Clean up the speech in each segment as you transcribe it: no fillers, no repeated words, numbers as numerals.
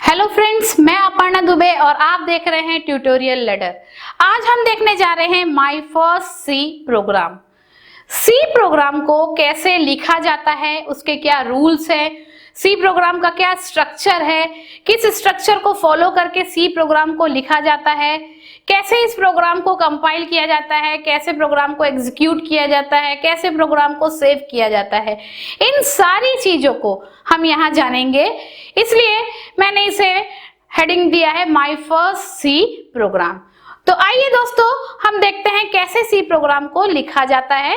Hello friends, मैं अपर्णा दुबे और आप देख रहे हैं ट्यूटोरियल लैडर। आज हम देखने जा रहे हैं my first C program. C program को कैसे लिखा जाता है, उसके क्या रूल्स हैं, सी प्रोग्राम का क्या स्ट्रक्चर है, किस स्ट्रक्चर को फॉलो करके सी प्रोग्राम को लिखा जाता है, कैसे इस प्रोग्राम को कंपाइल किया जाता है, कैसे प्रोग्राम को एग्जीक्यूट किया जाता है, कैसे प्रोग्राम को सेव किया जाता है, इन सारी चीजों को हम यहाँ जानेंगे। इसलिए मैंने इसे हेडिंग दिया है माय फर्स्ट सी प्रोग्राम। तो आइए दोस्तों, हम देखते हैं कैसे सी प्रोग्राम को लिखा जाता है।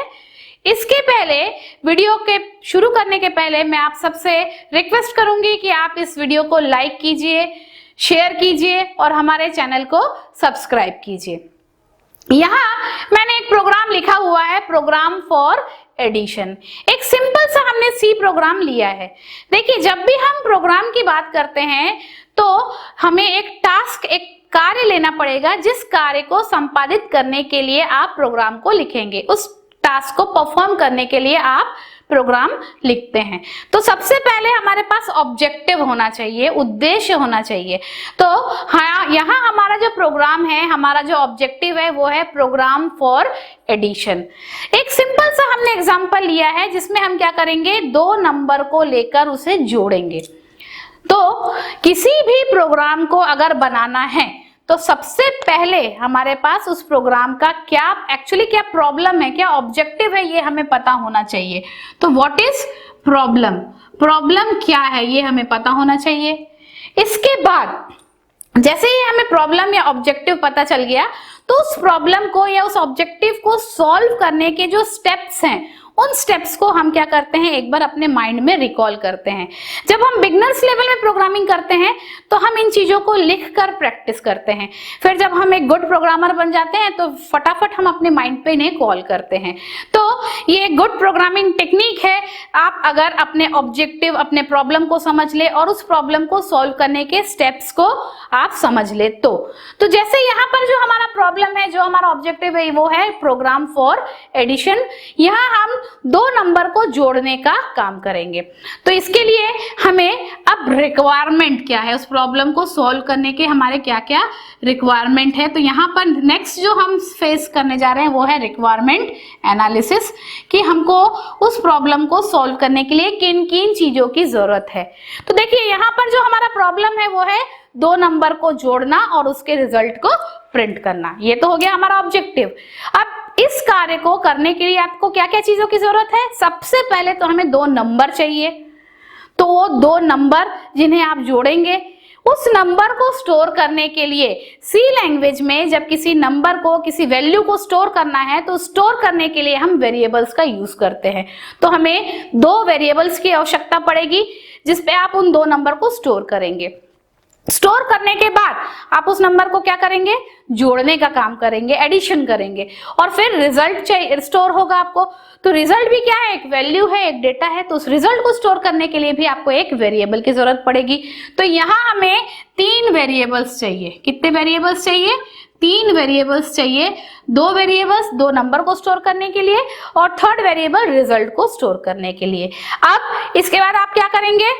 इसके पहले, वीडियो के शुरू करने के पहले मैं आप सबसे रिक्वेस्ट करूंगी कि आप इस वीडियो को लाइक कीजिए, शेयर कीजिए और हमारे चैनल को सब्सक्राइब कीजिए। यहाँ मैंने एक प्रोग्राम लिखा हुआ है, प्रोग्राम फॉर एडिशन। एक सिंपल सा हमने सी प्रोग्राम लिया है। देखिए, जब भी हम प्रोग्राम की बात करते हैं तो हमें एक टास्क, एक कार्य लेना पड़ेगा, जिस कार्य को संपादित करने के लिए आप प्रोग्राम को लिखेंगे। उस टास्क को परफॉर्म करने के लिए आप प्रोग्राम लिखते हैं। तो सबसे पहले हमारे पास ऑब्जेक्टिव होना चाहिए, उद्देश्य होना चाहिए। तो हाँ, यहाँ हमारा जो प्रोग्राम है, हमारा जो ऑब्जेक्टिव है वो है प्रोग्राम फॉर एडिशन। एक सिंपल सा हमने एग्जांपल लिया है जिसमें हम क्या करेंगे, 2 नंबर को लेकर उसे जोड़ेंगे। तो किसी भी प्रोग्राम को अगर बनाना है तो सबसे पहले हमारे पास उस प्रोग्राम का क्या प्रॉब्लम है, क्या ऑब्जेक्टिव है, ये हमें पता होना चाहिए। तो व्हाट इज प्रॉब्लम, प्रॉब्लम क्या है, ये हमें पता होना चाहिए। इसके बाद जैसे ही हमें प्रॉब्लम या ऑब्जेक्टिव पता चल गया तो उस प्रॉब्लम को या उस ऑब्जेक्टिव को सॉल्व करने के जो स्टेप्स हैं, उन स्टेप्स को हम क्या करते हैं, एक बार अपने माइंड में रिकॉल करते हैं। जब हम बिगनर्स लेवल में प्रोग्रामिंग करते हैं तो हम इन चीजों को लिखकर प्रैक्टिस करते हैं। फिर जब हम एक गुड प्रोग्रामर बन जाते हैं तो फटाफट हम अपने माइंड पे इन्हें कॉल करते हैं। तो ये गुड प्रोग्रामिंग टेक्निक है। आप अगर अपने ऑब्जेक्टिव, अपने प्रॉब्लम को समझ ले और उस प्रॉब्लम को सॉल्व करने के स्टेप्स को आप समझ ले तो जैसे यहाँ पर जो हमारा प्रॉब्लम है, जो हमारा ऑब्जेक्टिव है, वो है प्रोग्राम फॉर एडिशन। यहाँ हम 2 नंबर को जोड़ने का काम करेंगे। तो इसके लिए हमें अब रिक्वायरमेंट क्या है, उस प्रॉब्लम को सॉल्व करने के हमारे क्या क्या रिक्वायरमेंट है। तो यहाँ पर नेक्स्ट जो हम फेस करने जा रहे हैं वो है रिक्वायरमेंट एनालिसिस, कि हमको उस प्रॉब्लम को सॉल्व करने के लिए किन किन चीजों की जरूरत है। तो देखिए, यहाँ पर जो हमारा प्रॉब्लम है वो है 2 नंबर को जोड़ना और उसके रिजल्ट को प्रिंट करना। ये तो हो गया हमारा ऑब्जेक्टिव। अब इस कार्य को करने के लिए आपको क्या क्या चीजों की जरूरत है। सबसे पहले तो हमें 2 नंबर चाहिए। तो वो 2 नंबर जिन्हें आप जोड़ेंगे, उस नंबर को स्टोर करने के लिए सी लैंग्वेज में जब किसी नंबर को, किसी वैल्यू को स्टोर करना है तो स्टोर करने के लिए हम वेरिएबल्स का यूज करते हैं। तो हमें 2 वेरिएबल्स की आवश्यकता पड़ेगी जिसपे आप उन 2 नंबर को स्टोर करेंगे। स्टोर करने के बाद आप उस नंबर को क्या करेंगे, जोड़ने का काम करेंगे, एडिशन करेंगे और फिर रिजल्ट चाहिए, स्टोर होगा आपको। तो रिजल्ट भी क्या है, एक वैल्यू है, एक डेटा है। तो उस रिजल्ट को स्टोर करने के लिए भी आपको एक वेरिएबल की जरूरत पड़ेगी। तो यहाँ हमें 3 वेरिएबल्स चाहिए। कितने वेरिएबल्स चाहिए, 3 वेरिएबल्स चाहिए। 2 वेरिएबल्स 2 नंबर को स्टोर करने के लिए और 3rd वेरिएबल रिजल्ट को स्टोर करने के लिए। अब इसके बाद आप क्या करेंगे,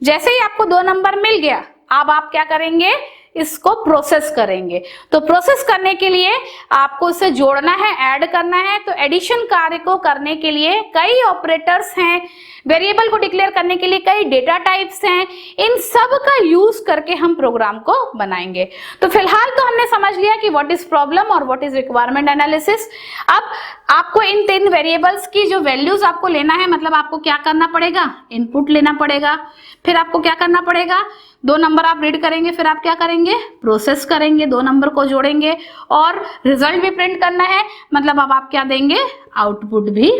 जैसे ही आपको 2 नंबर मिल गया, अब आप क्या करेंगे, इसको प्रोसेस करेंगे। तो प्रोसेस करने के लिए आपको इसे जोड़ना है, ऐड करना है। तो एडिशन कार्य को करने के लिए कई ऑपरेटर्स हैं, वेरिएबल को डिक्लेयर करने के लिए कई डेटा टाइप्स हैं। इन सब का यूज करके हम प्रोग्राम को बनाएंगे। तो फिलहाल तो हमने समझ लिया कि व्हाट इज प्रॉब्लम और व्हाट इज रिक्वायरमेंट एनालिसिस। अब आपको इन 3 वेरिएबल्स की जो वैल्यूज आपको लेना है, मतलब आपको क्या करना पड़ेगा, इनपुट लेना पड़ेगा। फिर आपको क्या करना पड़ेगा, 2 नंबर आप रीड करेंगे, फिर आप क्या करेंगे, प्रोसेस करेंगे, 2 नंबर को जोड़ेंगे और रिजल्ट भी प्रिंट करना है। मतलब अब आप क्या देंगे, आउटपुट भी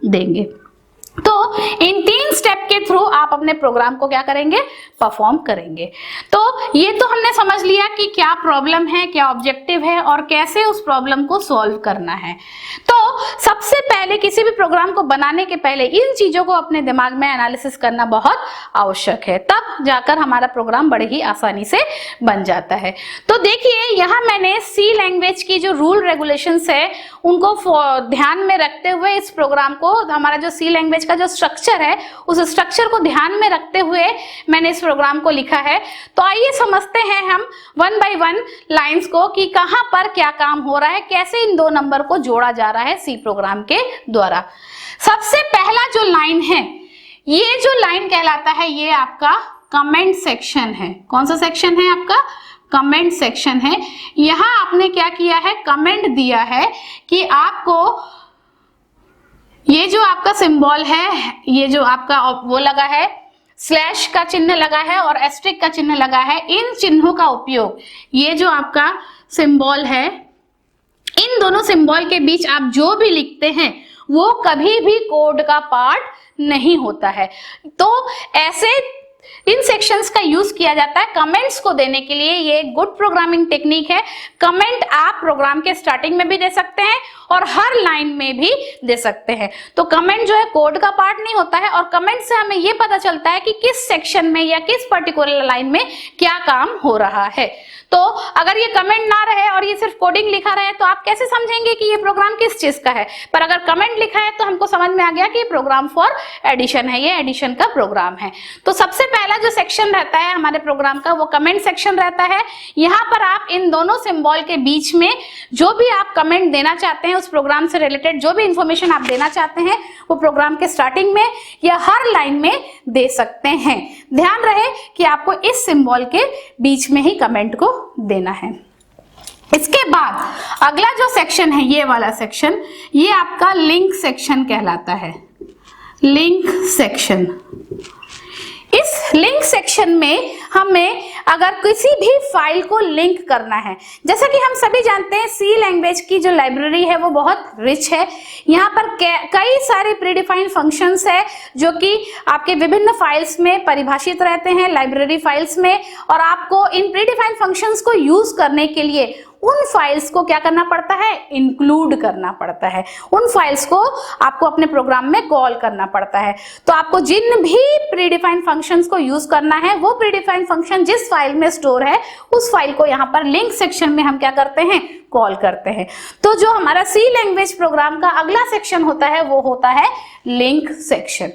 देंगे। तो इन 3 स्टेप के थ्रू आप अपने प्रोग्राम को क्या करेंगे, परफॉर्म करेंगे। तो ये तो हमने समझ लिया कि क्या प्रॉब्लम है, क्या ऑब्जेक्टिव है और कैसे उस प्रॉब्लम को सॉल्व करना है। तो सबसे पहले किसी भी प्रोग्राम को बनाने के पहले इन चीजों को अपने दिमाग में एनालिसिस करना बहुत आवश्यक है, तब जाकर हमारा प्रोग्राम बड़े ही आसानी से बन जाता है। तो देखिए, यहाँ मैंने सी लैंग्वेज की जो रूल रेगुलेशंस है उनको ध्यान में रखते हुए इस प्रोग्राम को, हमारा जो सी लैंग्वेज लैंग्वेज का जो स्ट्रक्चर है उस स्ट्रक्चर को ध्यान में रखते हुए मैंने इस प्रोग्राम को लिखा है। तो आइए समझते हैं हम 1 बाय 1 लाइंस को कि कहां पर क्या काम हो रहा है, कैसे इन दो नंबर को जोड़ा जा रहा है सी प्रोग्राम के द्वारा। सबसे पहला जो लाइन है, ये जो लाइन कहलाता है ये आपका कमेंट सेक्शन है। कौन सा सेक्शन है आपका? कमेंट सेक्शन है। यहां आपने क्या किया है, कमेंट दिया है कि आपको ये जो आपका सिंबल है, ये जो आपका वो लगा है, स्लैश का चिन्ह लगा है और एस्ट्रिक का चिन्ह लगा है, इन चिन्हों का उपयोग, ये जो आपका सिंबल है, इन दोनों सिंबल के बीच आप जो भी लिखते हैं वो कभी भी कोड का पार्ट नहीं होता है। तो ऐसे इन सेक्शंस का यूज किया जाता है कमेंट्स को देने के लिए। ये एक गुड प्रोग्रामिंग टेक्निक है। कमेंट आप प्रोग्राम के स्टार्टिंग में भी दे सकते हैं और हर लाइन में भी दे सकते हैं। तो कमेंट जो है कोड का पार्ट नहीं होता है और कमेंट से हमें ये पता चलता है कि किस सेक्शन में या किस पर्टिकुलर लाइन में क्या काम हो रहा है। तो अगर ये कमेंट ना रहे और ये सिर्फ कोडिंग लिखा रहे तो आप कैसे समझेंगे कि ये प्रोग्राम किस चीज का है? पर अगर कमेंट लिखा है तो हमको समझ में आ गया कि ये प्रोग्राम फॉर एडिशन है, ये एडिशन का प्रोग्राम है। तो सबसे पहला जो सेक्शन रहता है हमारे प्रोग्राम का वो कमेंट सेक्शन रहता है। यहाँ पर आप इन दोनों सिंबल के बीच में जो भी आप कमेंट देना चाहते हैं, उस प्रोग्राम से रिलेटेड जो भी इंफॉर्मेशन आप देना चाहते हैं वो प्रोग्राम के स्टार्टिंग में या हर लाइन में दे सकते हैं। ध्यान रहे कि आपको इस सिंबल के बीच में ही कमेंट को देना है। इसके बाद अगला जो सेक्शन है, ये वाला सेक्शन, ये आपका लिंक सेक्शन कहलाता है। लिंक सेक्शन, इस लिंक सेक्शन में हमें अगर किसी भी फाइल को लिंक करना है, जैसा कि हम सभी जानते हैं सी लैंग्वेज की जो लाइब्रेरी है वो बहुत रिच है। यहाँ पर कई सारे प्रीडिफाइंड फंक्शंस है जो कि आपके विभिन्न फाइल्स में परिभाषित रहते हैं लाइब्रेरी फाइल्स में, और आपको इन प्रीडिफाइंड फंक्शंस को यूज करने के लिए उन फाइल्स को क्या करना पड़ता है, इंक्लूड करना पड़ता है। उन फाइल्स को आपको अपने प्रोग्राम में कॉल करना पड़ता है। तो आपको जिन भी प्रीडिफाइंड फंक्शंस को यूज करना है वो प्रीडिफाइंड फंक्शन जिस फाइल में स्टोर है उस फाइल को यहाँ पर लिंक सेक्शन में हम क्या करते हैं, कॉल करते हैं। तो जो हमारा सी लैंग्वेज प्रोग्राम का अगला सेक्शन होता है वो होता है लिंक सेक्शन।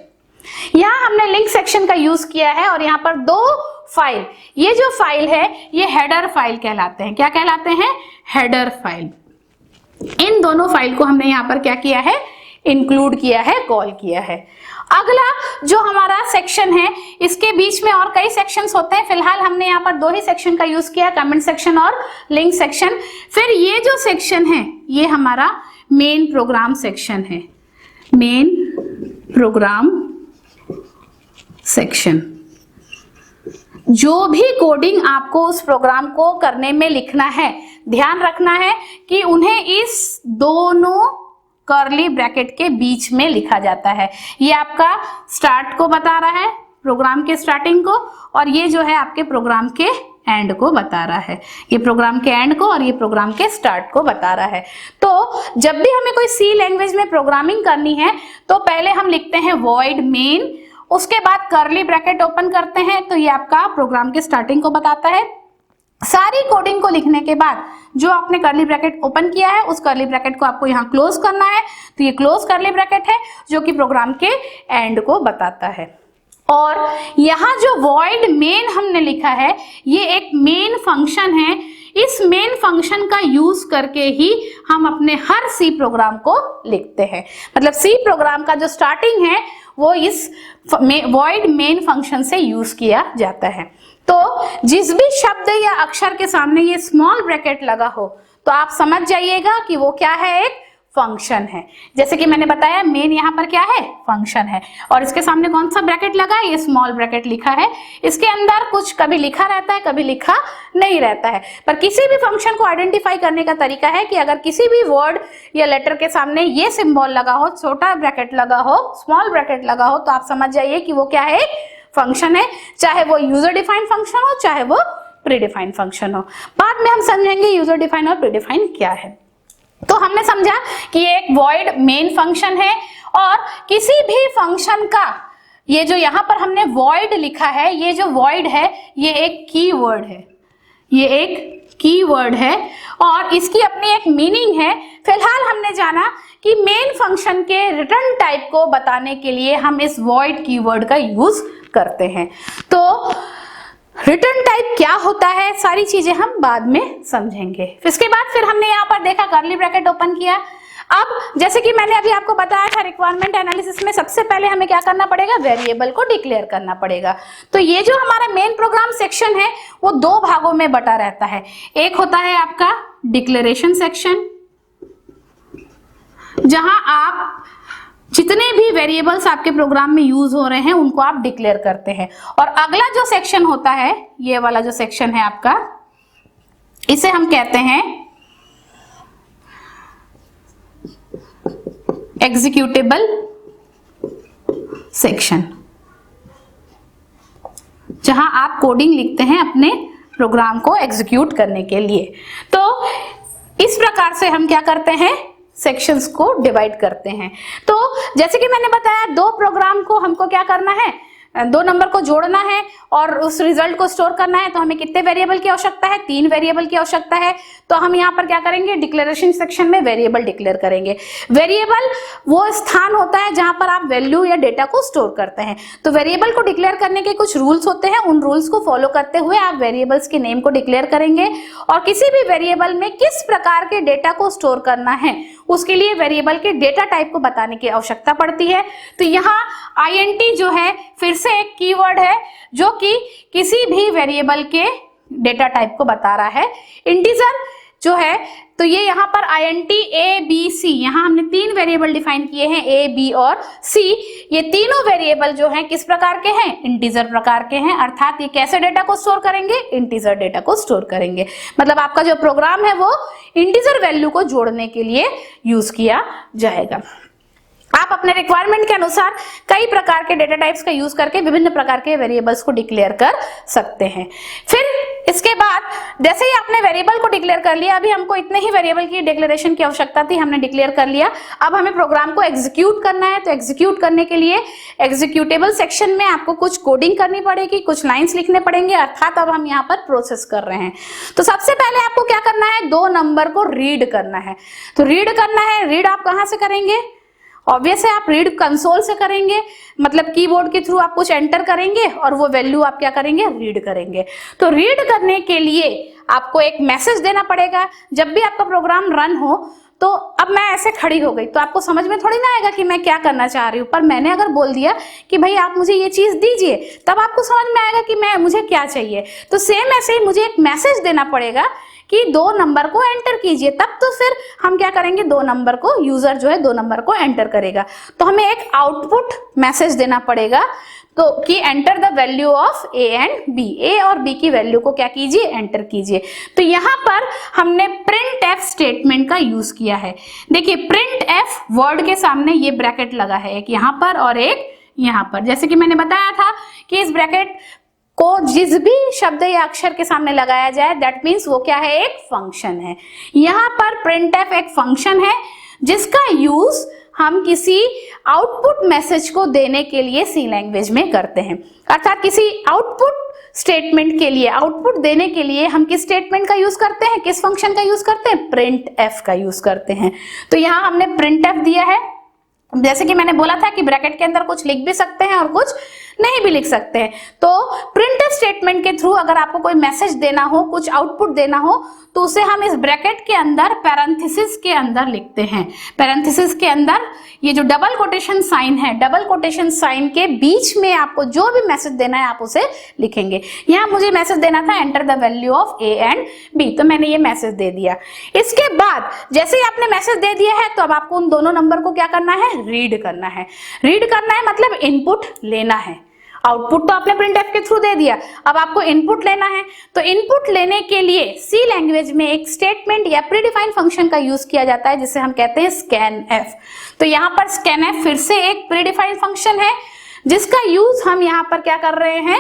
यहाँ हमने लिंक सेक्शन का यूज किया है और यहाँ पर दो फाइल, ये जो फाइल है ये हेडर फाइल कहलाते हैं। क्या कहलाते हैं? Header file. इन दोनों फाइल को हमने यहाँ पर क्या किया है, इंक्लूड किया है, कॉल किया है। अगला जो हमारा सेक्शन है, इसके बीच में और कई सेक्शंस होते हैं, फिलहाल हमने यहाँ पर दो ही सेक्शन का यूज किया, कमेंट सेक्शन और लिंक सेक्शन। फिर ये जो सेक्शन है ये हमारा मेन प्रोग्राम सेक्शन है। मेन प्रोग्राम सेक्शन, जो भी कोडिंग आपको उस प्रोग्राम को करने में लिखना है, ध्यान रखना है कि उन्हें इस दोनों कर्ली ब्रैकेट के बीच में लिखा जाता है। ये आपका स्टार्ट को बता रहा है, प्रोग्राम के स्टार्टिंग को, और ये जो है आपके प्रोग्राम के एंड को बता रहा है। ये प्रोग्राम के एंड को और ये प्रोग्राम के स्टार्ट को बता रहा है। तो जब भी हमें कोई सी लैंग्वेज में प्रोग्रामिंग करनी है तो पहले हम लिखते हैं वॉइड मेन, उसके बाद कर्ली ब्रैकेट ओपन करते हैं, तो ये आपका प्रोग्राम के स्टार्टिंग को बताता है। सारी कोडिंग को लिखने के बाद जो आपने कर्ली ब्रैकेट ओपन किया है उस कर्ली ब्रैकेट को आपको यहाँ क्लोज करना है, तो ये क्लोज कर्ली ब्रैकेट है जो कि प्रोग्राम के एंड को बताता है। और यहाँ जो वॉइड मेन हमने लिखा है ये एक मेन फंक्शन है। इस मेन फंक्शन का यूज करके ही हम अपने हर सी प्रोग्राम को लिखते हैं। मतलब सी प्रोग्राम का जो स्टार्टिंग है वो इस वॉइड मेन फंक्शन से यूज किया जाता है। तो जिस भी शब्द या अक्षर के सामने ये स्मॉल ब्रैकेट लगा हो तो आप समझ जाइएगा कि वो क्या है, एक फंक्शन है। जैसे कि मैंने बताया मेन यहाँ पर क्या है, फंक्शन है, और इसके सामने कौन सा ब्रैकेट लगा है, ये स्मॉल ब्रैकेट लिखा है। इसके अंदर कुछ कभी लिखा रहता है, कभी लिखा नहीं रहता है। पर किसी भी फंक्शन को आइडेंटिफाई करने का तरीका है कि अगर किसी भी वर्ड या लेटर के सामने ये सिंबल लगा हो, छोटा ब्रैकेट लगा हो, स्मॉल ब्रैकेट लगा हो, तो आप समझ जाइए कि वो क्या है, फंक्शन है। चाहे वो यूजर डिफाइंड फंक्शन हो, चाहे वो प्रीडिफाइंड फंक्शन हो। बाद में हम समझेंगे यूजर डिफाइंड और प्रीडिफाइंड क्या है। तो हमने समझा कि ये एक वॉइड मेन फंक्शन है और किसी भी फंक्शन का ये जो यहाँ पर हमने वॉइड लिखा है, ये जो वॉइड है ये एक कीवर्ड है। ये एक कीवर्ड है और इसकी अपनी एक मीनिंग है। फिलहाल हमने जाना कि मेन फंक्शन के रिटर्न टाइप को बताने के लिए हम इस वॉइड कीवर्ड का यूज करते हैं। तो रिटर्न टाइप क्या होता है, सारी चीजें हम बाद में समझेंगे। इसके बाद फिर हमने यहाँ पर देखा कर्ली ब्रैकेट ओपन किया। अब जैसे कि मैंने अभी आपको बताया था, रिक्वायरमेंट एनालिसिस में सबसे पहले हमें क्या करना पड़ेगा, वेरिएबल को डिक्लेयर करना पड़ेगा। तो ये जो हमारा मेन प्रोग्राम सेक्शन है वो दो भागों में बटा रहता है। एक होता है आपका डिक्लेरेशन सेक्शन, जहां आप जितने भी वेरिएबल्स आपके प्रोग्राम में यूज हो रहे हैं उनको आप डिक्लेयर करते हैं। और अगला जो सेक्शन होता है, ये वाला जो सेक्शन है आपका, इसे हम कहते हैं एग्जीक्यूटेबल सेक्शन, जहां आप कोडिंग लिखते हैं अपने प्रोग्राम को एग्जीक्यूट करने के लिए। तो इस प्रकार से हम क्या करते हैं, सेक्शंस को डिवाइड करते हैं। तो जैसे कि मैंने बताया, दो प्रोग्राम को हमको क्या करना है, दो नंबर को जोड़ना है और उस रिजल्ट को स्टोर करना है। तो हमें कितने वेरिएबल की आवश्यकता है, 3 वेरिएबल की आवश्यकता है। तो हम यहाँ पर क्या करेंगे, डिक्लेरेशन सेक्शन में वेरिएबल डिक्लेयर करेंगे। वेरिएबल वो स्थान होता है जहां पर आप वैल्यू या डेटा को स्टोर करते हैं। तो वेरिएबल को डिक्लेयर करने के कुछ रूल्स होते हैं, उन रूल्स को फॉलो करते हुए आप वेरिएबल्स के नेम को डिक्लेयर करेंगे और किसी भी वेरिएबल में किस प्रकार के डेटा को स्टोर करना है उसके लिए वेरिएबल के डेटा टाइप को बताने की आवश्यकता पड़ती है। तो यहाँ INT जो है फिर से एक कीवर्ड है जो कि किसी भी वेरिएबल के डेटा टाइप को बता रहा है। इंटीजर जो है, तो ये यहाँ पर INT A B C, यहाँ हमने 3 वेरिएबल डिफाइन किए हैं, A B और C। ये तीनों वेरिएबल जो हैं किस प्रकार के हैं, इंटीजर प्रकार के हैं। अर्थात ये कैसे डेटा को स्टोर करेंगे, इंटीजर डेटा को स्टोर करेंगे। मतलब आपका जो प्रोग्राम है वो इंटीजर वैल्यू को जोड़ने के लिए यूज किया जाएगा। आप अपने रिक्वायरमेंट के अनुसार कई प्रकार के डेटा टाइप्स का यूज करके विभिन्न प्रकार के वेरिएबल्स को डिक्लेयर कर सकते हैं। फिर इसके बाद जैसे ही आपने वेरिएबल को डिक्लेयर कर लिया, अभी हमको इतने ही वेरिएबल की डिक्लेरेशन की आवश्यकता थी, हमने डिक्लेयर कर लिया। अब हमें प्रोग्राम को एग्जीक्यूट करना है। तो एग्जीक्यूट करने के लिए एग्जीक्यूटेबल सेक्शन में आपको कुछ कोडिंग करनी पड़ेगी, कुछ लाइन्स लिखने पड़ेंगे। अर्थात अब हम यहाँ पर प्रोसेस कर रहे हैं। तो सबसे पहले आपको क्या करना है, 2 नंबर को रीड करना है। तो रीड करना है, रीड आप कहाँ से करेंगे, ऑब्वियस है आप रीड कंसोल से करेंगे। मतलब कीबोर्ड के थ्रू आप कुछ एंटर करेंगे और वो वैल्यू आप क्या करेंगे, रीड करेंगे। तो रीड करने के लिए आपको एक मैसेज देना पड़ेगा। जब भी आपका प्रोग्राम रन हो, तो अब मैं ऐसे खड़ी हो गई तो आपको समझ में थोड़ी ना आएगा कि मैं क्या करना चाह रही हूँ। पर मैंने अगर बोल दिया कि भाई आप मुझे ये चीज दीजिए, तब आपको समझ में आएगा कि मुझे क्या चाहिए। तो सेम ऐसे ही मुझे एक मैसेज देना पड़ेगा कि 2 नंबर को एंटर कीजिए, तब तो फिर हम क्या करेंगे, 2 नंबर को, यूजर जो है 2 नंबर को एंटर करेगा। तो हमें एक आउटपुट मैसेज देना पड़ेगा, तो कि enter the value of A and B, A और B की वैल्यू को क्या कीजिए, एंटर कीजिए। तो यहाँ पर हमने प्रिंट एफ स्टेटमेंट का यूज किया है। देखिए प्रिंट एफ वर्ड के सामने ये ब्रैकेट लगा है, एक यहाँ पर और एक यहाँ पर। जैसे कि मैंने बताया था कि इस ब्रैकेट को जिस भी शब्द या अक्षर के सामने लगाया जाए, दैट मीन्स वो क्या है, एक फंक्शन है। यहाँ पर printf एक फंक्शन है जिसका यूज हम किसी आउटपुट मैसेज को देने के लिए C लैंग्वेज में करते हैं। अर्थात किसी आउटपुट स्टेटमेंट के लिए, आउटपुट देने के लिए हम किस स्टेटमेंट का यूज करते हैं, किस फंक्शन का यूज करते हैं, printf का यूज करते हैं। तो यहाँ हमने printf दिया है। जैसे कि मैंने बोला था कि ब्रैकेट के अंदर कुछ लिख भी सकते हैं और कुछ नहीं भी लिख सकते हैं। तो प्रिंटफ स्टेटमेंट के थ्रू अगर आपको कोई मैसेज देना हो, कुछ आउटपुट देना हो, तो उसे हम इस ब्रैकेट के अंदर पैरेंथेसिस के अंदर लिखते हैं। पैरेंथेसिस के अंदर ये जो डबल कोटेशन साइन है, डबल कोटेशन साइन के बीच में आपको जो भी मैसेज देना है आप उसे लिखेंगे। यहाँ मुझे मैसेज देना था enter the value of A and B, तो मैंने ये मैसेज दे दिया। इसके बाद जैसे ही आपने मैसेज दे दिया है, तो अब आपको उन दोनों नंबर को क्या करना है, रीड करना है। रीड करना है मतलब इनपुट लेना है। आउटपुट तो आपने printf के थ्रू दे दिया, अब आपको इनपुट लेना है। तो इनपुट लेने के लिए C लैंग्वेज में एक स्टेटमेंट या प्रीडिफाइंड फंक्शन का यूज किया जाता है जिसे हम कहते हैं scanf। तो यहाँ पर scanf फिर से एक प्रीडिफाइंड फंक्शन है जिसका यूज हम यहाँ पर क्या कर रहे हैं,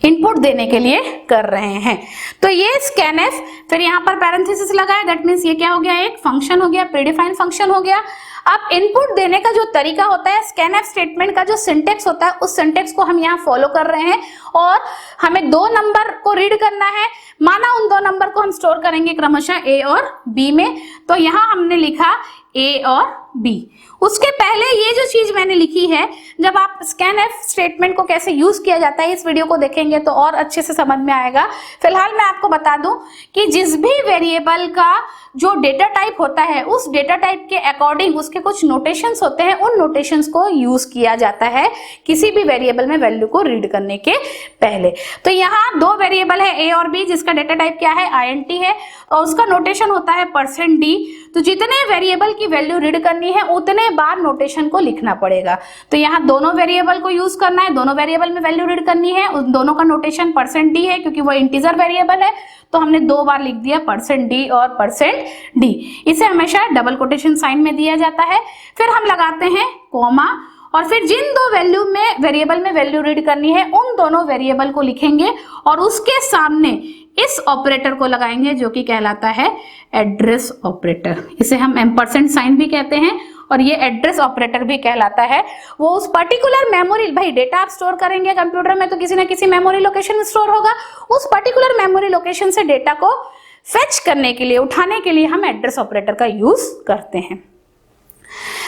इनपुट देने के लिए कर रहे हैं। तो ये scanf, फिर यहाँ पर पैरेंथेसिस लगा है, दैट मीन्स ये क्या हो गया, एक फंक्शन हो गया, प्रीडिफाइंड फंक्शन हो गया। अब इनपुट देने का जो तरीका होता है, स्कैनफ स्टेटमेंट का जो सिंटेक्स होता है, उस सिंटेक्स को हम यहाँ फॉलो कर रहे हैं और हमें दो नंबर को रीड करना है। माना उन दो नंबर को हम स्टोर करेंगे क्रमशः ए और बी में, तो यहाँ हमने लिखा ए और बी। उसके पहले ये जो चीज मैंने लिखी है, जब आप स्कैनफ स्टेटमेंट को कैसे यूज किया जाता है इस वीडियो को देखेंगे तो और अच्छे से समझ में आएगा। फिलहाल मैं आपको बता दूं कि जिस भी वेरिएबल का जो डेटा टाइप होता है, उस डेटा टाइप के अकॉर्डिंग उसके कुछ नोटेशंस होते हैं, उन नोटेशंस को यूज किया जाता है किसी भी वेरिएबल में वैल्यू को रीड करने के पहले। तो यहाँ दो वेरिएबल है ए और बी, जिसका डेटा टाइप क्या है, INT है, और उसका नोटेशन होता है %d। तो जितने वेरिएबल की वैल्यू रीड करनी है उतने बार नोटेशन को लिखना पड़ेगा। तो यहाँ दोनों वेरिएबल को यूज करना है, दोनों वेरिएबल में वैल्यू रीड करनी है, उन दोनों का नोटेशन %d है क्योंकि वो इंटीजर वेरिएबल है, तो हमने दो बार लिख दिया %d और %d। इसे हमेशा डबल कोटेशन साइन में दिया जाता है। फिर हम लगाते हैं कोमा और फिर जिन दो वैल्यू में वेरिएबल में वैल्यू रीड करनी है उन दोनों वेरिएबल को लिखेंगे और उसके सामने इस ऑपरेटर को लगाएंगे जो कि कहलाता है एड्रेस ऑपरेटर। इसे हम एम्परसेंड साइन भी कहते हैं और ये एड्रेस ऑपरेटर भी कहलाता है। वो उस पर्टिकुलर मेमोरी, भाई डेटा आप स्टोर करेंगे कंप्यूटर में तो किसी ना किसी मेमोरी लोकेशन में स्टोर होगा, उस पर्टिकुलर मेमोरी लोकेशन से डेटा को फेच करने के लिए, उठाने के लिए हम एड्रेस ऑपरेटर का यूज करते हैं।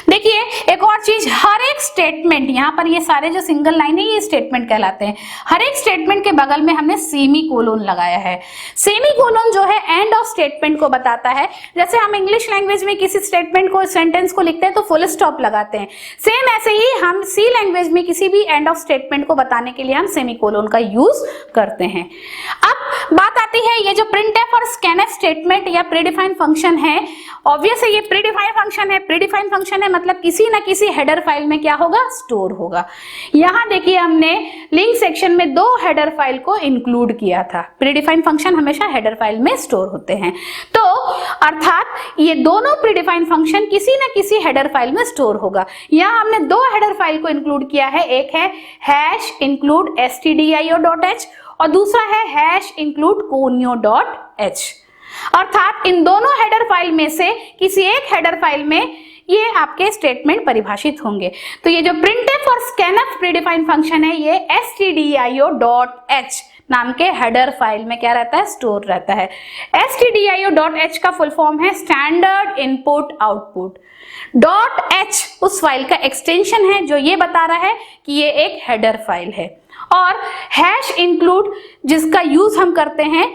देखिए एक और चीज, हर एक स्टेटमेंट, यहाँ पर ये सारे जो सिंगल लाइन है ये स्टेटमेंट कहलाते हैं। हर एक स्टेटमेंट के बगल में हमने सेमी कोलोन लगाया है। सेमी कोलोन जो है एंड ऑफ स्टेटमेंट को बताता है। जैसे हम इंग्लिश लैंग्वेज में किसी स्टेटमेंट को, सेंटेंस को लिखते हैं तो फुल स्टॉप लगाते हैं, सेम ऐसे ही हम सी लैंग्वेज में किसी भी एंड ऑफ स्टेटमेंट को बताने के लिए हम सेमी कोलोन का यूज करते हैं। अब बात आती है ये जो प्रिंटफ और स्कैनफ स्टेटमेंट या प्रीडिफाइंड फंक्शन है, ऑब्वियस है ये प्रीडिफाइंड फंक्शन है। प्रीडिफाइंड फंक्शन है मतलब किसी ना किसी हेडर फाइल में क्या होगा, स्टोर होगा। यहाँ देखिए हमने लिंक सेक्शन में दो हेडर फाइल को इंक्लूड किया था। प्रीडिफाइंड फंक्शन हमेशा हेडर फाइल में स्टोर होते हैं, तो अर्थात ये दोनों प्रीडिफाइंड फंक्शन किसी ना किसी हेडर फाइल में स्टोर होगा। यहाँ हमने दो हेडर फाइल को इंक्लूड किया है, एक है #include stdio.h और दूसरा है #include conio.h। अर्थात इन दोनों हेडर फाइल में से किसी एक हेडर फाइल में ये आपके स्टेटमेंट परिभाषित होंगे। तो ये जो प्रिंटफ और स्कैनफ प्रीडिफाइंड फंक्शन है ये stdio.h नाम के हेडर फाइल में क्या रहता है, स्टोर रहता है। stdio.h का फुल फॉर्म है स्टैंडर्ड इनपुट आउटपुट। .h उस फाइल का एक्सटेंशन है जो ये बता रहा है कि ये एक हेडर फाइल है, और #include जिसका यूज हम करते हैं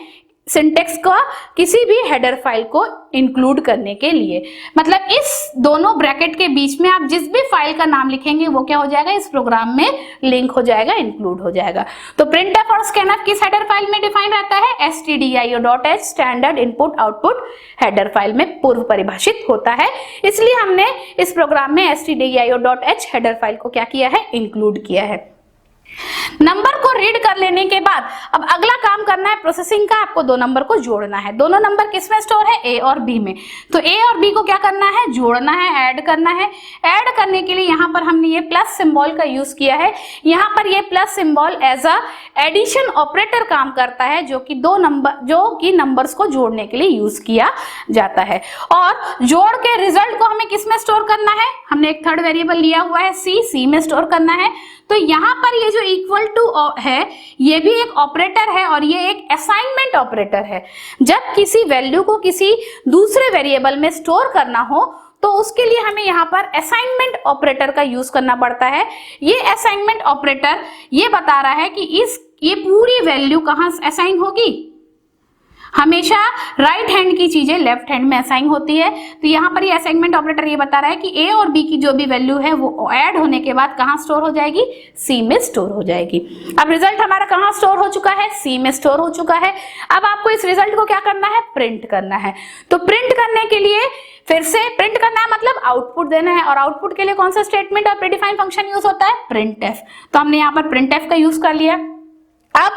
सिंटेक्स का किसी भी हेडर फाइल को इंक्लूड करने के लिए। मतलब इस दोनों ब्रैकेट के बीच में आप जिस भी फाइल का नाम लिखेंगे वो क्या हो जाएगा, इस प्रोग्राम में लिंक हो जाएगा, इंक्लूड हो जाएगा। तो प्रिंटफ और स्कैनफ किस हेडर फाइल में डिफाइन रहता है, stdio.h standard input output header file में पूर्व परिभाषित होता है। इसलिए हमने इस प्रोग्राम में stdio.h हेडर फाइल को क्या किया है, इंक्लूड किया है। नंबर को रीड कर लेने के बाद अब अगला काम करना है प्रोसेसिंग का। आपको दो नंबर को जोड़ना है। दोनों नंबर किस में स्टोर है, ए और बी में। तो ए और बी को क्या करना है, जोड़ना है, ऐड करना है। ऐड करने के लिए यहाँ पर हमने ये प्लस सिंबल का यूज किया है। यहाँ पर ये plus symbol as a addition operator काम करता है, जो कि नंबर्स को जोड़ने के लिए यूज किया जाता है। और जोड़ के रिजल्ट को हमें किस में स्टोर करना है, हमने एक थर्ड वेरिएबल लिया हुआ है सी में स्टोर करना है। तो यहाँ पर ये जो इक्वल टू है ये भी एक ऑपरेटर है और ये एक असाइनमेंट ऑपरेटर है। जब किसी वैल्यू को किसी दूसरे वेरिएबल में स्टोर करना हो तो उसके लिए हमें यहाँ पर असाइनमेंट ऑपरेटर का यूज करना पड़ता है। ये असाइनमेंट ऑपरेटर ये बता रहा है कि ये पूरी वैल्यू कहाँ असाइन होगी। हमेशा राइट हैंड की चीजें लेफ्ट हैंड में असाइन होती है। तो यहाँ पर ये असाइनमेंट ऑपरेटर ये बता रहा है कि ए और बी की जो भी वैल्यू है वो ऐड होने के बाद कहाँ स्टोर हो जाएगी, सी में स्टोर हो जाएगी। अब रिजल्ट हमारा कहाँ स्टोर हो चुका है, सी में स्टोर हो चुका है। अब आपको इस रिजल्ट को क्या करना है, प्रिंट करना है। तो प्रिंट करने के लिए फिर से प्रिंट करना है मतलब आउटपुट देना है, और आउटपुट के लिए कौन सा स्टेटमेंट और प्रीडिफाइंड फंक्शन यूज होता है, प्रिंटफ। तो हमने यहाँ पर प्रिंटफ का यूज कर लिया। अब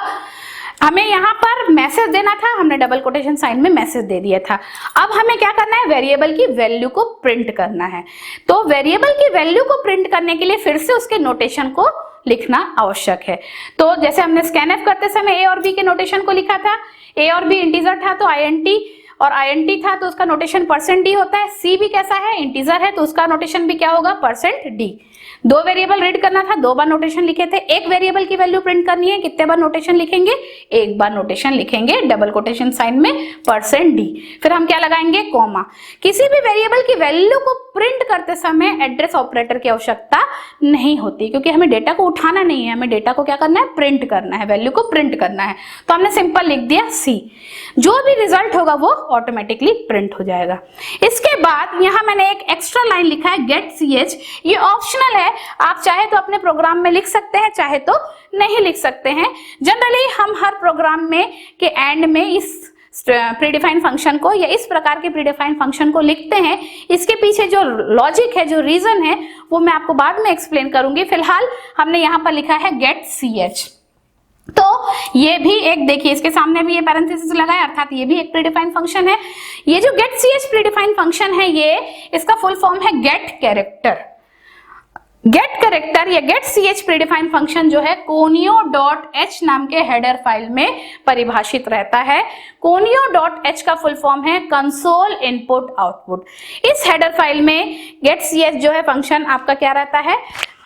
हमें यहाँ पर मैसेज देना था, हमने डबल कोटेशन साइन में मैसेज दे दिया था। अब हमें क्या करना है, वेरिएबल की वैल्यू को प्रिंट करना है। तो वेरिएबल की वैल्यू को प्रिंट करने के लिए फिर से उसके नोटेशन को लिखना आवश्यक है। तो जैसे हमने स्कैनफ करते समय ए और बी के नोटेशन को लिखा था, ए और बी इंटीजर था तो INT और INT था तो उसका नोटेशन %d होता है। C भी कैसा है, इंटीजर है तो उसका नोटेशन भी क्या होगा, %d। 2 वेरिएबल रीड करना था, 2 बार नोटेशन लिखे थे। एक वेरिएबल की वैल्यू प्रिंट करनी है, कितने बार नोटेशन लिखेंगे, 1 बार नोटेशन लिखेंगे, डबल कोटेशन साइन में %d। फिर हम क्या लगाएंगे, कॉमा। किसी भी वेरिएबल की वैल्यू को प्रिंट करते समय एड्रेस ऑपरेटर की आवश्यकता नहीं होती, क्योंकि हमें डेटा को उठाना नहीं है, हमें डेटा को क्या करना है, प्रिंट करना है, वैल्यू को प्रिंट करना है। तो हमने सिंपल लिख दिया C। जो भी रिजल्ट होगा वो ऑटोमेटिकली प्रिंट हो जाएगा। इसके बाद यहाँ मैंने एक एक्स्ट्रा लाइन लिखा है गेट ch। ये ऑप्शनल है, आप चाहे तो अपने प्रोग्राम में लिख सकते हैं, चाहे तो नहीं लिख सकते हैं। जनरली हम हर प्रोग्राम में के एंड में इस प्रीडिफाइंड फंक्शन को या इस प्रकार के प्रीडिफाइंड फंक्शन को लिखते हैं। इसके पीछे जो लॉजिक है, जो रीजन है, वो मैं आपको बाद में एक्सप्लेन करूंगी। फिलहाल हमने यहाँ पर लिखा है गेट ch। तो ये भी एक, देखिए इसके सामने भी ये पैरेंथेसिस लगा है, अर्थात ये भी एक प्रीडिफाइंड फंक्शन है। ये जो गेट ch प्रीडिफाइंड फंक्शन है, ये इसका फुल फॉर्म है गेट कैरेक्टर। गेट कैरेक्टर या गेट ch प्रीडिफाइंड फंक्शन जो है conio.h नाम के हेडर फाइल में परिभाषित रहता है। conio.h का फुल फॉर्म है कंसोल इनपुट आउटपुट। इस हेडर फाइल में गेट ch जो है फंक्शन आपका क्या रहता है,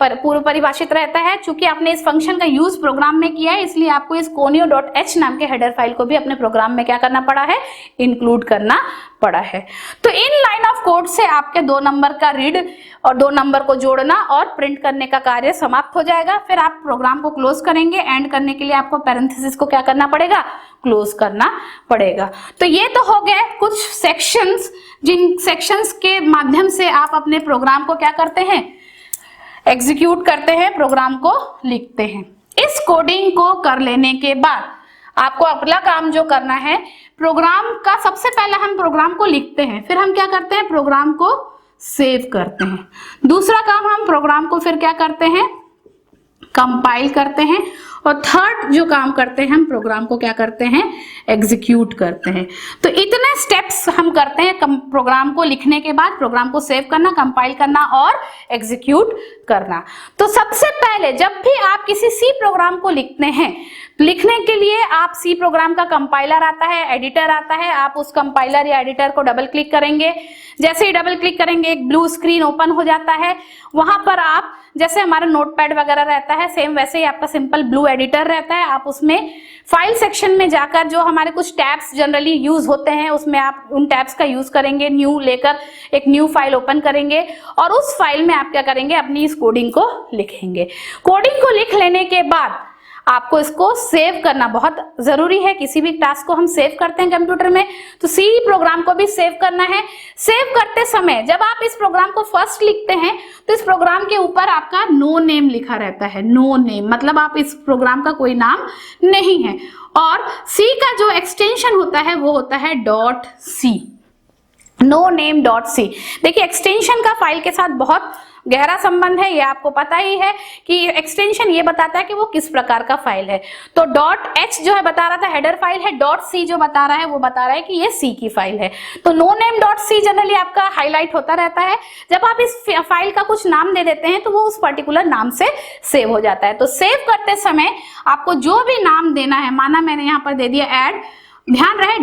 पूर्व परिभाषित रहता है। चूंकि आपने इस फंक्शन का यूज प्रोग्राम में किया है, इसलिए आपको इस conio.h नाम के हेडर फाइल को भी अपने प्रोग्राम में क्या करना पड़ा है, इंक्लूड करना पड़ा है। तो इन लाइन ऑफ कोड से आपके 2 नंबर का रीड और 2 नंबर को जोड़ना और प्रिंट करने का कार्य समाप्त हो जाएगा। फिर आप प्रोग्राम को क्लोज करेंगे। एंड करने के लिए आपको पैरेंथेसिस को क्या करना पड़ेगा, क्लोज करना पड़ेगा। तो ये तो हो गए कुछ सेक्शंस, जिन सेक्शंस के माध्यम से आप अपने प्रोग्राम को क्या करते हैं, एग्जीक्यूट करते हैं, प्रोग्राम को लिखते हैं। इस कोडिंग को कर लेने के बाद आपको अगला काम जो करना है, प्रोग्राम का सबसे पहले हम प्रोग्राम को लिखते हैं, फिर हम क्या करते हैं, प्रोग्राम को सेव करते हैं। दूसरा काम, हम प्रोग्राम को फिर क्या करते हैं, कंपाइल करते हैं। और थर्ड जो काम करते हैं, हम प्रोग्राम को क्या करते हैं, एग्जीक्यूट करते हैं। तो इतने स्टेप्स हम करते हैं प्रोग्राम को लिखने के बाद, प्रोग्राम को सेव करना, कंपाइल करना और एग्जीक्यूट करना। तो सबसे पहले जब भी आप किसी सी प्रोग्राम को लिखते हैं, लिखने के लिए आप सी प्रोग्राम का कंपाइलर आता है, एडिटर आता है, आप उस कंपाइलर या एडिटर को डबल क्लिक करेंगे। जैसे ही डबल क्लिक करेंगे एक ब्लू स्क्रीन ओपन हो जाता है। वहां पर आप, जैसे हमारा नोटपैड वगैरह रहता है, सेम वैसे ही आपका सिंपल ब्लू एडिटर रहता है। आप उसमें फाइल सेक्शन में जाकर जो हमारे कुछ टैब्स जनरली यूज होते हैं, उसमें आप उन टैब्स का यूज करेंगे। न्यू लेकर एक न्यू फाइल ओपन करेंगे और उस फाइल में आप क्या करेंगे, अपनी इस कोडिंग को लिखेंगे। कोडिंग को लिख लेने के बाद आपको इसको सेव करना बहुत जरूरी है। किसी भी टास्क को हम सेव करते हैं कंप्यूटर में, तो सी प्रोग्राम को भी सेव करना है। सेव करते समय जब आप इस प्रोग्राम को फर्स्ट लिखते हैं, तो इस प्रोग्राम के ऊपर आपका नो नेम लिखा रहता है। नो नेम मतलब आप इस प्रोग्राम का कोई नाम नहीं है। और सी का जो एक्सटेंशन होता है वो होता है .c, नो नेम .c। देखिए एक्सटेंशन का फाइल के साथ बहुत गहरा संबंध है, ये आपको पता ही है कि एक्सटेंशन ये बताता है कि वो किस प्रकार का फाइल है। तो .h जो है बता रहा था हेडर फाइल है, .c जो बता रहा है वो बता रहा है कि ये C की फाइल है। तो नो नेम .c जनरली आपका हाईलाइट होता रहता है। जब आप इस फाइल का कुछ नाम दे देते हैं तो वो उस पर्टिकुलर नाम से सेव हो जाता है। तो सेव करते समय आपको जो भी नाम देना है, माना मैंने यहाँ पर दे दिया ऐड, ध्यान रहे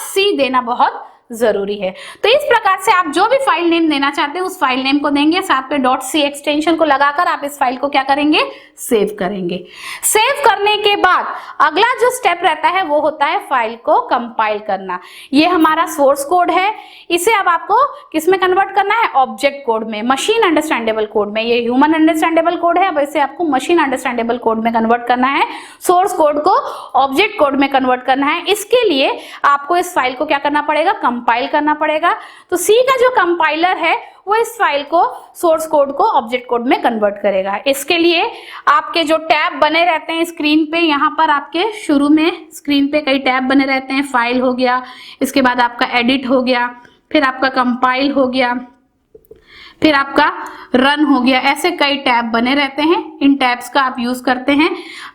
.c देना बहुत जरूरी है। तो इस प्रकार से आप जो भी फाइल नेम देना चाहते हैं उस फाइल नेम को देंगे, साथ में .c एक्सटेंशन को लगाकर आप इस फाइल को क्या करेंगे, सेव करेंगे। सेव करने के बाद अगला जो स्टेप रहता है वो होता है फाइल को कंपाइल करना। ये हमारा सोर्स कोड है, इसे अब आपको किस में कन्वर्ट करना है, ऑब्जेक्ट कोड में, मशीन अंडरस्टैंडेबल कोड में। ये ह्यूमन अंडरस्टैंडेबल कोड है, अब इसे आपको मशीन अंडरस्टैंडेबल कोड में कन्वर्ट करना है। सोर्स कोड को ऑब्जेक्ट कोड में कन्वर्ट करना है। इसके लिए आपको इस फाइल को क्या करना पड़ेगा, कंपाइल करना पड़ेगा। तो सी का जो कंपाइलर है वो इस फाइल को, सोर्स कोड को ऑब्जेक्ट कोड में कन्वर्ट करेगा। इसके लिए आपके जो टैब बने रहते हैं स्क्रीन पे, यहाँ पर आपके शुरू में स्क्रीन पे कई टैब बने रहते हैं। फाइल हो गया, इसके बाद आपका एडिट हो गया, फिर आपका कंपाइल हो गया, फिर आपका रन हो गया। ऐसे कई टैब बने रहते हैं, इन टैब्स का आप यूज करते हैं।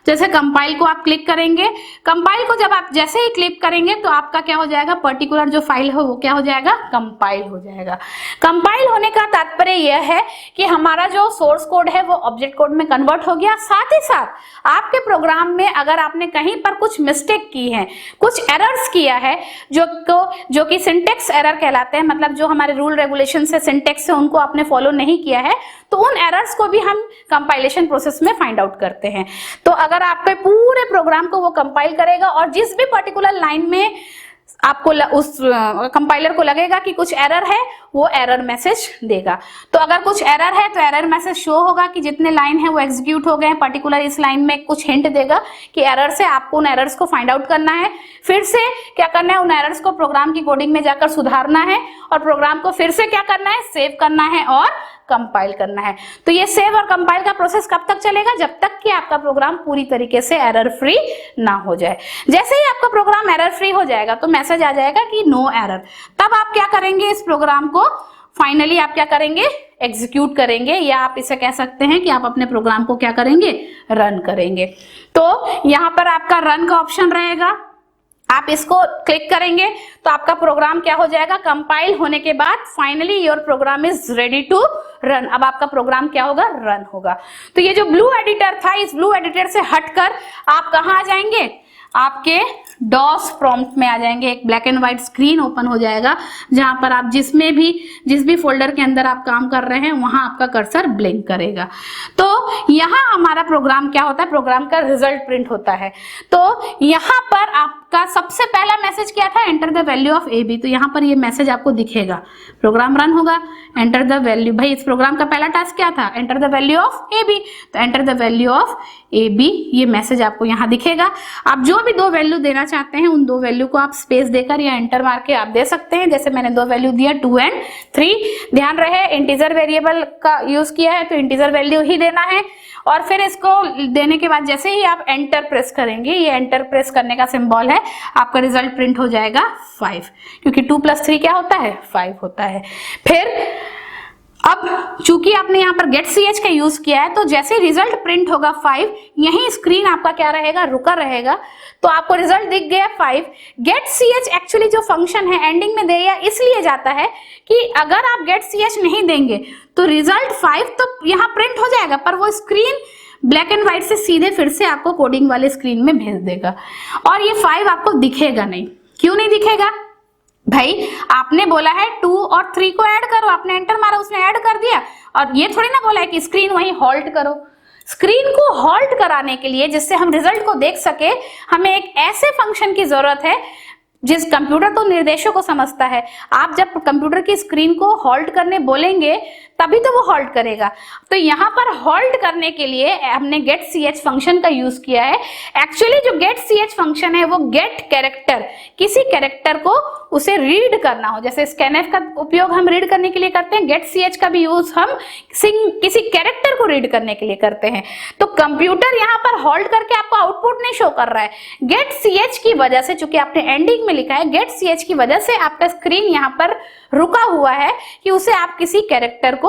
जैसे कंपाइल को आप क्लिक करेंगे, कंपाइल को जब आप जैसे ही क्लिक करेंगे तो आपका क्या हो जाएगा, पर्टिकुलर जो फाइल है वो क्या हो जाएगा, कंपाइल हो जाएगा। कंपाइल होने का तात्पर्य यह है कि हमारा जो सोर्स कोड है वो ऑब्जेक्ट कोड में कन्वर्ट हो गया। साथ ही साथ आपके प्रोग्राम में अगर आपने कहीं पर कुछ मिस्टेक की है, कुछ एरर्स किया है जो कि सिंटेक्स एरर कहलाते हैं, मतलब जो हमारे रूल रेगुलेशन से सिंटेक्स से उनको आपने फॉलो नहीं किया है, तो उन एरर्स को भी हम कंपाइलेशन प्रोसेस में फाइंड आउट करते हैं। तो अगर आपके पूरे प्रोग्राम को वो कंपाइल करेगा और जिस भी पर्टिकुलर लाइन में आपको उस कंपाइलर को लगेगा कि कुछ एरर है, वो एरर मैसेज देगा। तो अगर कुछ एरर है तो एरर मैसेज शो होगा कि जितने लाइन है वो एग्जीक्यूट हो गए हैं, पर्टिकुलर इस लाइन में कुछ हिंट देगा कि एरर से आपको उन एरर्स को फाइंड आउट करना है, फिर से क्या करना है, उन एरर्स को प्रोग्राम की कोडिंग में जाकर सुधारना है और प्रोग्राम को फिर से क्या करना है, सेव करना है और कंपाइल करना है। तो ये सेव और कंपाइल का प्रोसेस कब तक चलेगा, जब तक कि आपका प्रोग्राम पूरी तरीके से एरर फ्री ना हो जाए। जैसे ही आपका प्रोग्राम एरर फ्री हो जाएगा तो मैसेज आ जाएगा कि नो एरर, तब आप क्या करेंगे, इस प्रोग्राम को फाइनली आप क्या करेंगे, एग्जीक्यूट करेंगे, या आप इसे कह सकते हैं कि आप अपने प्रोग्राम को क्या करेंगे, रन करेंगे। तो यहां पर आपका रन का ऑप्शन रहेगा, आप इसको क्लिक करेंगे तो आपका प्रोग्राम क्या हो जाएगा, कंपाइल होने के बाद finally your program is ready to run. अब आपका प्रोग्राम क्या होगा, रन होगा। तो ये जो ब्लू एडिटर था, इस ब्लू एडिटर से हटकर आप कहां आ जाएंगे, आपके डॉस प्रॉम्प्ट में आ जाएंगे। एक black and white screen open हो जाएगा जहां पर आप जिस भी फोल्डर के अंदर आप काम कर रहे हैं वहां आपका कर्सर ब्लिंक करेगा। तो यहां हमारा प्रोग्राम क्या होता है, प्रोग्राम का रिजल्ट प्रिंट होता है। तो यहां पर आपका सबसे पहला मैसेज क्या था, enter the value of A B. तो यहां पर ये मैसेज आपको दिखेगा, प्रोग्राम रन होगा, एंटर द वैल्यू। भाई इस प्रोग्राम का पहला टास्क क्या था, enter the value of A B. तो enter the value of A B, ये मैसेज आपको यहां दिखेगा। आप जो भी दो वैल्यू देना चाहते हैं उन दो वैल्यू को आप स्पेस देकर या एंटर मार के आप दे सकते हैं। जैसे मैंने दो वैल्यू दिया 2 और 3। ध्यान रहे इंटीजर वेरिएबल का यूज किया है तो इंटीजर वैल्यू ही देना है। और फिर इसको देने के बाद जैसे ही आप एंटर प्रेस करेंगे, ये एंटर प्रेस करने का सिंबल है, आपका रिजल्ट प्रिंट हो जाएगा 5, क्योंकि 2 + 3 क्या होता है, 5 होता है। फिर अब चूंकि आपने यहाँ पर गेट ch का यूज किया है तो जैसे रिजल्ट प्रिंट होगा 5, यही स्क्रीन आपका क्या रहेगा, रुका रहेगा। तो आपको रिजल्ट दिख गया 5। गेट ch एक्चुअली जो फंक्शन है एंडिंग में दिया इसलिए जाता है कि अगर आप गेट ch नहीं देंगे तो रिजल्ट 5 तो यहाँ प्रिंट हो जाएगा, पर वो स्क्रीन ब्लैक एंड व्हाइट से सीधे फिर से आपको कोडिंग वाले स्क्रीन में भेज देगा और ये 5 आपको दिखेगा नहीं। क्यों नहीं दिखेगा, भाई आपने बोला है 2 और 3 को ऐड करो, आपने एंटर मारा, उसने ऐड कर दिया, और ये थोड़ी ना बोला है कि स्क्रीन वहीं हॉल्ट करो। स्क्रीन को हॉल्ट कराने के लिए, जिससे हम रिजल्ट को देख सके, हमें एक ऐसे फंक्शन की जरूरत है जिस कंप्यूटर तो निर्देशों को समझता है। आप जब कंप्यूटर की स्क्रीन को हॉल्ट करने बोलेंगे तभी तो वो हॉल्ट करेगा। तो यहाँ पर हॉल्ट करने के लिए हमने गेट ch फंक्शन का यूज किया है। एक्चुअली जो गेट ch फंक्शन है वो गेट कैरेक्टर, किसी कैरेक्टर को उसे रीड करना हो, जैसे scanf का उपयोग हम रीड करने के लिए करते हैं, गेट ch का भी यूज हम किसी कैरेक्टर को रीड करने के लिए करते हैं। तो कंप्यूटर यहाँ पर हॉल्ट करके आपको आउटपुट नहीं शो कर रहा है, गेट ch की वजह से, चूंकि आपने एंडिंग में लिखा है, गेट ch की वजह से आपका स्क्रीन यहाँ पर रुका हुआ है कि उसे आप किसी कैरेक्टर को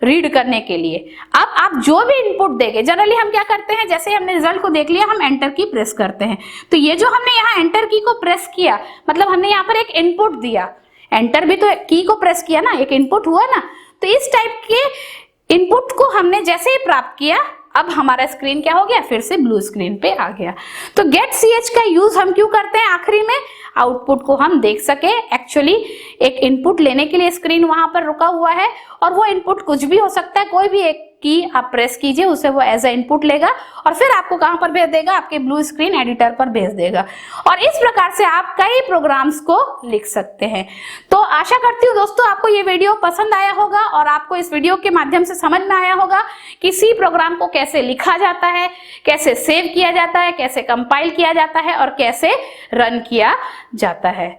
रीड करने के लिए। अब आप जो भी इनपुट देंगे, जनरली हम क्या करते हैं, जैसे हमने रिजल्ट को देख लिया हम एंटर की प्रेस करते हैं। तो ये जो हमने यहाँ एंटर की को प्रेस किया, मतलब हमने यहाँ पर एक इनपुट दिया, एंटर भी तो की को प्रेस किया ना, एक इनपुट हुआ ना। तो इस टाइप के इनपुट को हमने जैसे ही प्राप्त किया, अब हमारा स्क्रीन क्या हो गया, फिर से ब्लू स्क्रीन पे आ गया। तो गेट ch का यूज हम क्यों करते हैं, आखिरी में आउटपुट को हम देख सके। एक्चुअली एक इनपुट लेने के लिए स्क्रीन वहां पर रुका हुआ है और वो इनपुट कुछ भी हो सकता है, कोई भी एक की आप प्रेस कीजिए, उसे वो एज ए इनपुट लेगा और फिर आपको कहां पर भेज देगा, आपके ब्लू स्क्रीन एडिटर पर भेज देगा। और इस प्रकार से आप कई प्रोग्राम्स को लिख सकते हैं। तो आशा करती हूँ दोस्तों आपको ये वीडियो पसंद आया होगा और आपको इस वीडियो के माध्यम से समझ में आया होगा कि सी प्रोग्राम को कैसे लिखा जाता है, कैसे सेव किया जाता है, कैसे कंपाइल किया जाता है और कैसे रन किया जाता है।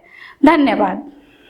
धन्यवाद।